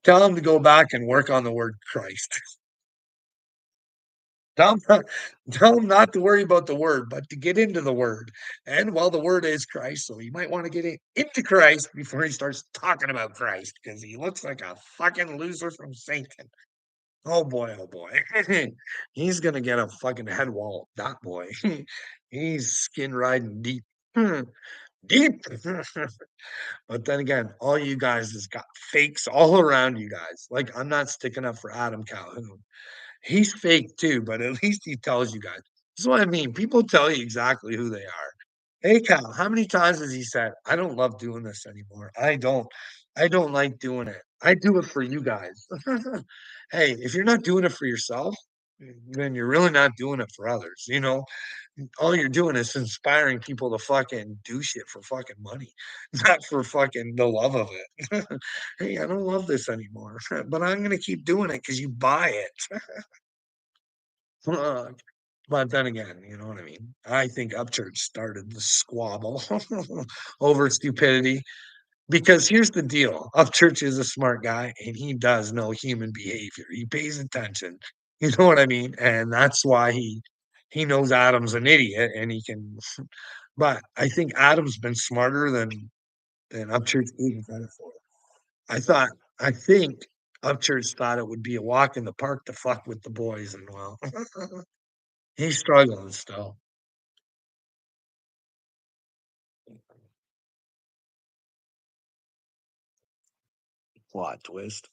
Tell him to go back and work on the word Christ. Tell him, tell him not to worry about the word, but to get into the word. And well, the word is Christ, so you might want to get into Christ before he starts talking about Christ, because he looks like a fucking loser from Satan. Oh boy. He's gonna get a fucking head wall, that boy. He's skin riding deep. Deep. But then again, all you guys has got fakes all around you guys. Like, I'm not sticking up for Adam Calhoun. He's fake too, but at least he tells you guys. This is what I mean. People tell you exactly who they are. Hey Cal, how many times has he said, I don't love doing this anymore. I don't like doing it. I do it for you guys. Hey, if you're not doing it for yourself, then you're really not doing it for others. You know, all you're doing is inspiring people to fucking do shit for fucking money, not for fucking the love of it. Hey, I don't love this anymore, but I'm gonna keep doing it because you buy it. Fuck. But then again, you know what I mean? I think Upchurch started the squabble over stupidity because here's the deal. Upchurch is a smart guy and he does know human behavior. He pays attention. You know what I mean? And that's why he knows Adam's an idiot and he can but I think Adam's been smarter than Upchurch gave him credit for. I thought I think Upchurch thought it would be a walk in the park to fuck with the boys and well he's struggling still. plot twist.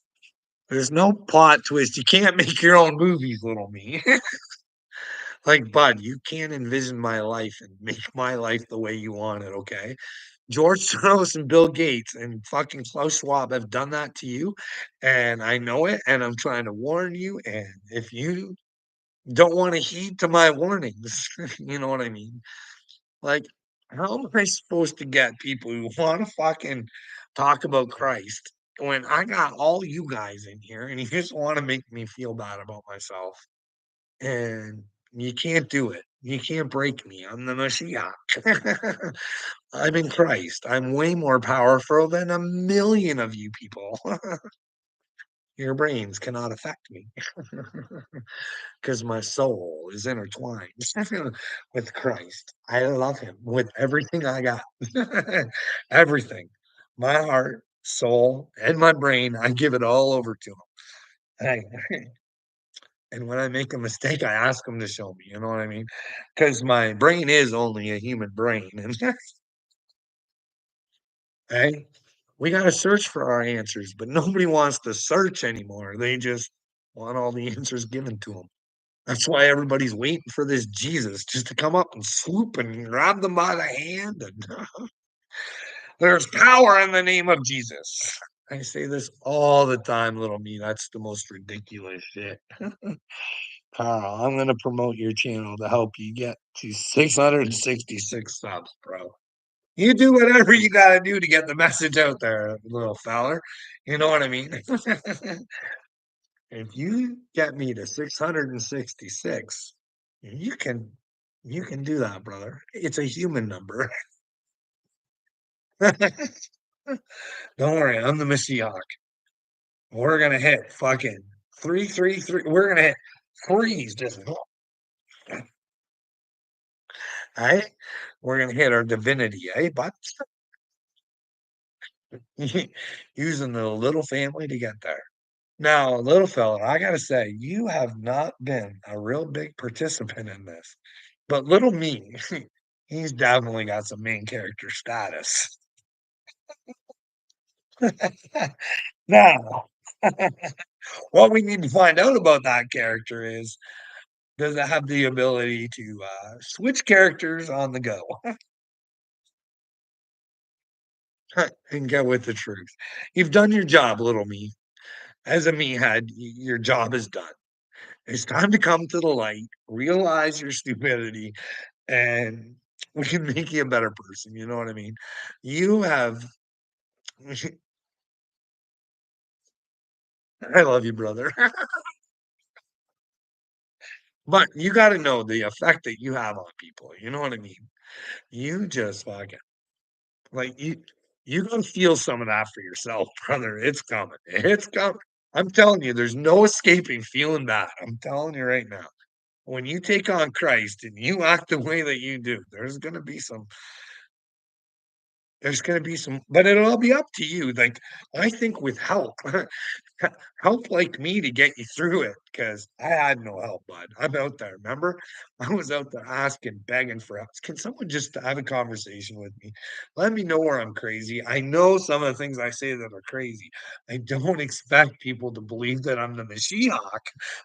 There's no plot twist. You can't make your own movies, little me. Like, bud, you can't envision my life and make my life the way you want it, okay? George Soros and Bill Gates and fucking Klaus Schwab have done that to you, and I know it, and I'm trying to warn you. And if you don't want to heed to my warnings, you know what I mean? Like, how am I supposed to get people who want to fucking talk about Christ when I got all you guys in here and you just want to make me feel bad about myself? And you can't do it. You can't break me. I'm the Messiah. I'm in Christ. I'm way more powerful than a million of you people. Your brains cannot affect me because my soul is intertwined with Christ. I love him with everything I got. Everything. My heart, soul, and my brain, I give it all over to him. And when I make a mistake, I ask him to show me. You know what I mean? Because my brain is only a human brain. And hey, we got to search for our answers, but nobody wants to search anymore. They just want all the answers given to them. That's why everybody's waiting for this Jesus just to come up and swoop and grab them by the hand. And there's power in the name of Jesus. I say this all the time, little me. That's the most ridiculous shit. Carl, I'm going to promote your channel to help you get to 666 subs, bro. You do whatever you got to do to get the message out there, little feller. You know what I mean? If you get me to 666, you can you can do that, brother. It's a human number. Don't worry, I'm the Messiah. We're gonna hit fucking 333. We're gonna hit threes just all right. We're gonna hit our divinity, eh? But using the little family to get there. Now, little fella, I gotta say, you have not been a real big participant in this. But little me, he's definitely got some main character status. Now, what we need to find out about that character is, does it have the ability to switch characters on the go and get with the truth? You've done your job, little me. As a meathead, your job is done. It's time to come to the light, realize your stupidity, and we can make you a better person. You know what I mean? You have, I love you, brother. But you got to know the effect that you have on people. You know what I mean? You just fucking like you got to feel some of that for yourself, brother. It's coming. It's coming. I'm telling you, there's no escaping feeling bad. I'm telling you right now. When you take on Christ and you act the way that you do, there's gonna be some, but it'll all be up to you. Like, I think with help, help like me to get you through it, because I had no help, bud. I'm out there. Remember, I was out there asking, begging for help. Can someone just have a conversation with me? Let me know where I'm crazy. I know some of the things I say that are crazy. I don't expect people to believe that I'm the Mashiach,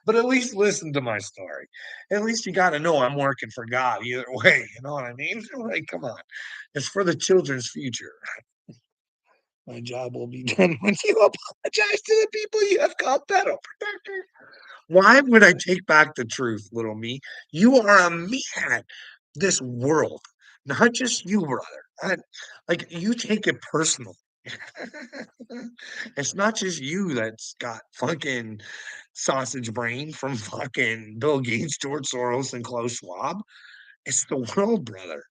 but at least listen to my story. At least you got to know I'm working for God either way. You know what I mean? Like, come on. It's for the children's future. My job will be done when you apologize to the people you have called pedo protectors. Why would I take back the truth, little me? You are a man. This world, not just you, brother. Like, you take it personal. It's not just you that's got fucking sausage brain from fucking Bill Gates, George Soros, and Klaus Schwab. It's the world, brother.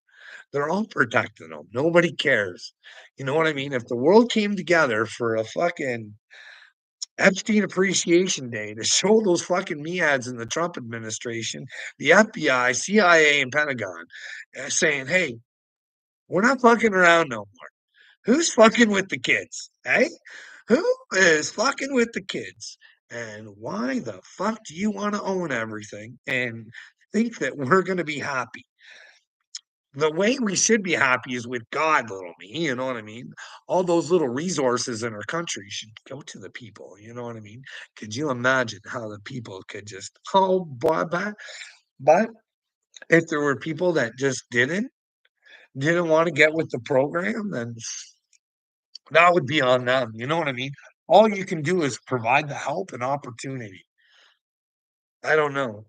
They're all protecting them. Nobody cares. You know what I mean? If the world came together for a fucking Epstein Appreciation Day to show those fucking meads in the Trump administration, the FBI, CIA, and Pentagon saying, hey, we're not fucking around no more. Who's fucking with the kids? Hey? Who is fucking with the kids? And why the fuck do you want to own everything and think that we're going to be happy? The way we should be happy is with God, little me, you know what I mean? All those little resources in our country should go to the people, you know what I mean? Could you imagine how the people could just oh, but if there were people that just didn't wanna get with the program, then that would be on them, you know what I mean? All you can do is provide the help and opportunity. I don't know.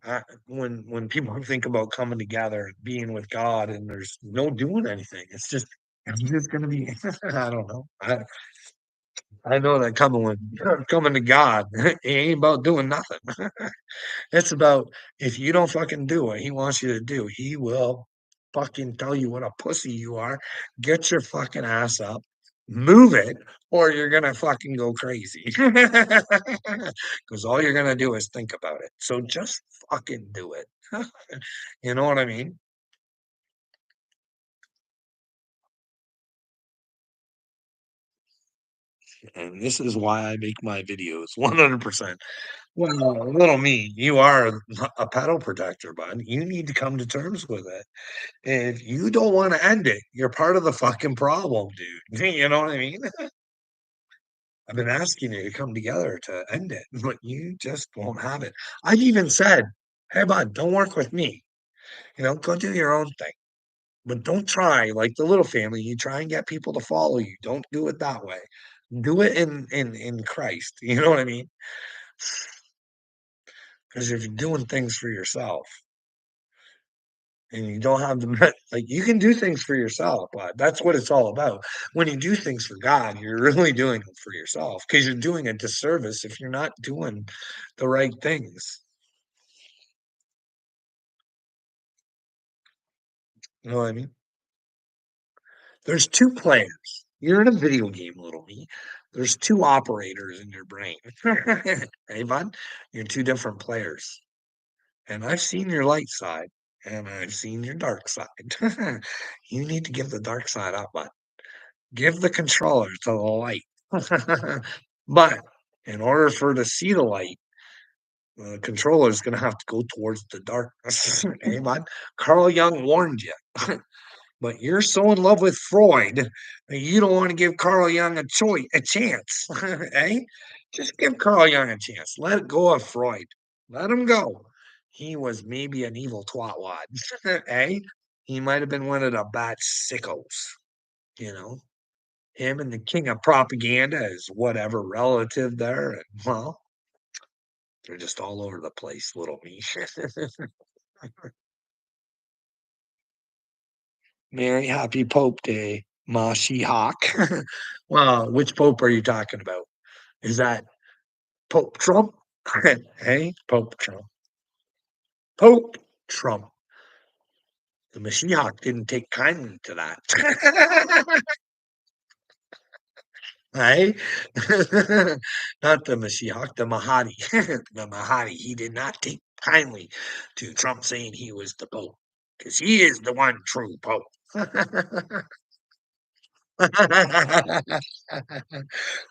When people think about coming together and being with God and there's no doing anything, it's just gonna be I don't know. I know that coming to God, it ain't about doing nothing. It's about if you don't fucking do what he wants you to do, he will fucking tell you what a pussy you are. Get your fucking ass up, move it, or you're gonna fucking go crazy. Because all you're gonna do is think about it. So just fucking do it. You know what I mean? And this is why I make my videos 100%. Well, little me, you are a pedal protector, bud. You need to come to terms with it. If you don't wanna end it, you're part of the fucking problem, dude. You know what I mean? I've been asking you to come together to end it, but you just won't have it. I've even said, "Hey, bud, don't work with me. Go do your own thing, but don't try like the little family, you try and get people to follow you. Don't do it that way. Do it in Christ." You know what I mean? Because if you're doing things for yourself and you don't have the like, you can do things for yourself, but that's what it's all about. When you do things for God, you're really doing them for yourself because 'cause you're doing a disservice if you're not doing the right things. You know what I mean? There's 2 players. You're in a video game, little me. There's 2 operators in your brain. Hey, bud? You're 2 different players, and I've seen your light side, and I've seen your dark side. You need to give the dark side up, bud. Give the controller to the light. But in order for to see the light, the controller is gonna have to go towards the darkness. Hey, bud? Carl Jung warned you. But you're so in love with Freud that you don't wanna give Carl Jung a chance, eh? Just give Carl Jung a chance. Let go of Freud. Let him go. He was maybe an evil twatwad, eh? He might have been one of the bat sickos, you know? Him and the king of propaganda is whatever relative there, and, well, they're just all over the place, little me. Merry happy Pope Day, Mashiach. Well, which pope are you talking about? Is that Pope Trump? Hey, Pope Trump. Pope Trump. The Mashiach didn't take kindly to that. Hey? Not the Mashiach, the Mahdi. The Mahdi. He did not take kindly to Trump saying he was the Pope because he is the one true Pope. The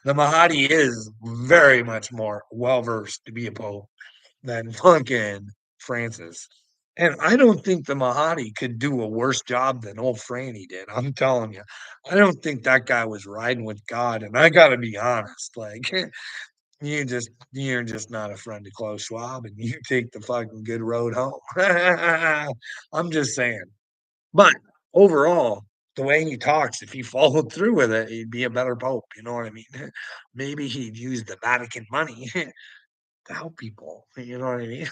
Mahadi is very much more well-versed to be a pope than fucking Francis, and I don't think the Mahadi could do a worse job than old Franny did, I'm telling you. I don't think that guy was riding with God, and I gotta be honest, like, you're just not a friend to Klaus Schwab, and you take the fucking good road home. I'm just saying. But overall, the way he talks, if he followed through with it, he'd be a better pope, you know what I mean? Maybe he'd use the Vatican money to help people, you know what I mean?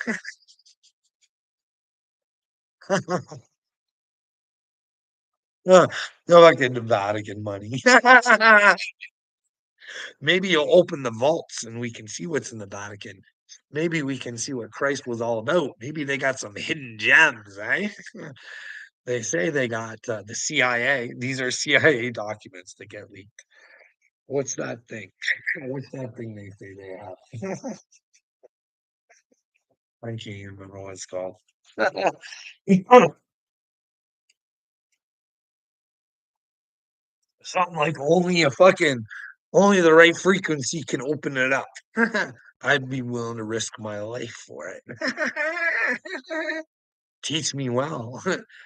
Uh, no, like the Vatican money. Maybe you'll open the vaults and we can see what's in the Vatican. Maybe we can see what Christ was all about. Maybe they got some hidden gems, eh? They say they got the CIA. These are CIA documents that get leaked. What's that thing? What's that thing they say they have? I can't even remember what it's called. Something like only the right frequency can open it up. I'd be willing to risk my life for it. Teach me well.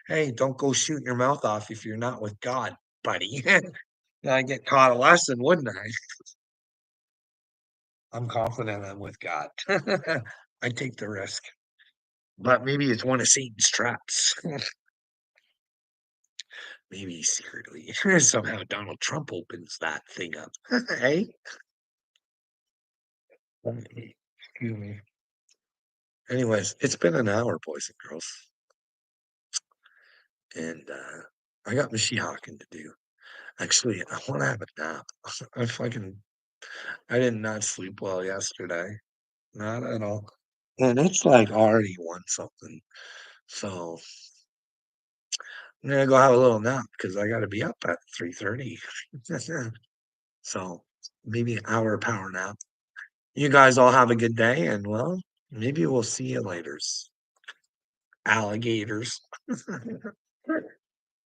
Hey, don't go shooting your mouth off if you're not with God, buddy. I get caught a lesson, wouldn't I? I'm confident I'm with God. I take the risk, but maybe it's one of Satan's traps. Maybe secretly, somehow Donald Trump opens that thing up. Hey, excuse me. Anyways, it's been an hour, boys and girls, and I got machine hawking to do. Actually, I want to have a nap. I did not sleep well yesterday, not at all. And it's like already one something. So I'm gonna go have a little nap because I got to be up at 3:30. So maybe an hour power nap. You guys all have a good day, and well, maybe we'll see you later, alligators.